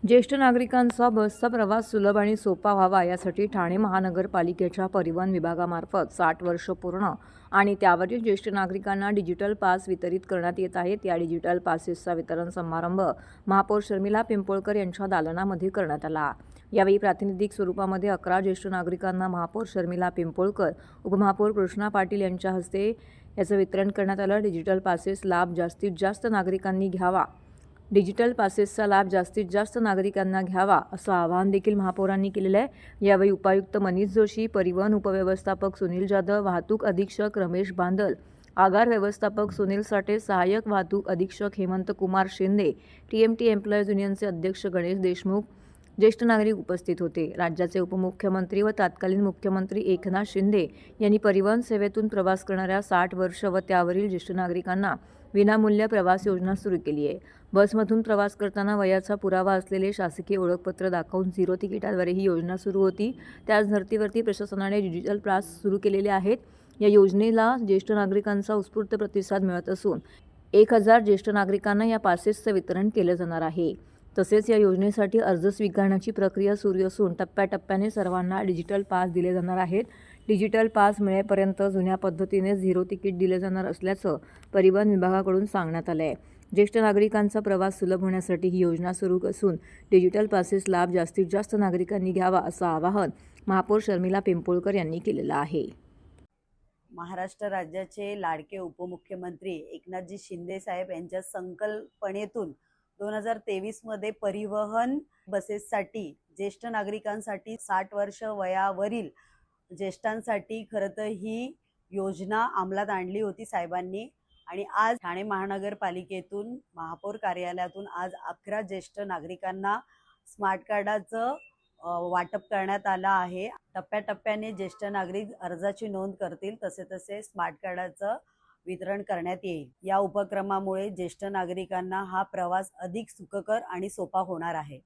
ज्येष्ठ नागरिकांचा बसचा प्रवास सुलभ आणि सोपा व्हावा यासाठी ठाणे महानगरपालिकेच्या परिवहन विभागामार्फत 60 वर्ष पूर्ण आणि त्यावरील ज्येष्ठ नागरिकांना डिजिटल पास वितरित करण्यात येत आहेत। या डिजिटल पासेसचा वितरण समारंभ महापौर शर्मिला पिंपोळकर यांच्या दालनामध्ये करण्यात आला। यावेळी प्रातिनिधिक स्वरूपामध्ये 11 ज्येष्ठ नागरिकांना महापौर शर्मिला पिंपोळकर, उपमहापौर कृष्णा पाटील यांच्या हस्ते याचं वितरण करण्यात आलं। डिजिटल पासेस लाभ जास्तीत जास्त नागरिकांनी घ्यावा डिजिटल पासेसचा लाभ जास्तीत जास्त नागरिकांना घ्यावा असं आवाहन देखील महापौरांनी केलेलं आहे। यावेळी उपायुक्त मनीष जोशी, परिवहन उपव्यवस्थापक सुनील जाधव, वाहतूक अधीक्षक रमेश बांदल, आगार व्यवस्थापक सुनील साठे, सहाय्यक वाहतूक अधीक्षक हेमंत कुमार शिंदे, टीएमटी एम्प्लॉईज युनियनचे अध्यक्ष गणेश देशमुख, ज्येष्ठ नागरिक उपस्थित होते। राज्याचे उपमुख्यमंत्री व तत्कालीन मुख्यमंत्री एकनाथ शिंदे यांनी परिवहन सेवेतून प्रवास करणाऱ्या 60 वर्ष व त्यावरील ज्येष्ठ नागरिकांना विनामूल्य प्रवास योजना सुरू केली आहे। बसमधून प्रवास करताना वयाचा पुरावा असलेले शासकीय ओळखपत्र दाखवून 0 तिकिटाद्वारे ही योजना सुरू होती। त्याच धर्तीवरती प्रशासनाने डिजिटल पास सुरू केलेले आहेत। या योजनेला ज्येष्ठ नागरिकांचा उत्स्फूर्त प्रतिसाद मिळत असून 1000 ज्येष्ठ नागरिकांना या पासेसचं वितरण केलं जाणार आहे। तसेच या योजनेसाठी अर्ज स्वीकारण्याची प्रक्रिया सुरू असून टप्प्याटप्प्याने सर्वांना डिजिटल पास दिले जाणार आहेत। डिजिटल पास मिळेपर्यंत जुन्या पद्धतीने 0 तिकीट दिले जाणार असल्याचं परिवहन विभागाकडून सांगण्यात आलं आहे। ज्येष्ठ नागरिकांचा प्रवास सुलभ होण्यासाठी ही योजना सुरू असून डिजिटल पासेस लाभ जास्तीत जास्त नागरिकांनी घ्यावा असं आवाहन महापौर शर्मिला पिंपोळकर यांनी केलेलं आहे। महाराष्ट्र राज्याचे लाडके उपमुख्यमंत्री एकनाथजी शिंदे साहेब यांच्या संकल्पनेतून 2023 मध्ये परिवहन बसेससाठी ज्येष्ठ नागरिकांसाठी 60 वर्ष वयावरील ज्येष्ठांसाठी खरं तर ही योजना अंमलात आणली होती साहेबांनी। आणि आज ठाणे महानगरपालिकेतून महापौर कार्यालयातून आज 11 ज्येष्ठ नागरिकांना स्मार्ट कार्डाचं वाटप करण्यात आलं आहे। टप्प्याटप्प्याने ज्येष्ठ नागरिक अर्जाची नोंद करतील तसे तसे स्मार्ट कार्डाचं वितरण करण्यात येईल। या उपक्रमामुळे ज्येष्ठ नागरिकांना हा प्रवास अधिक सुखकर आणि सोपा होणार आहे।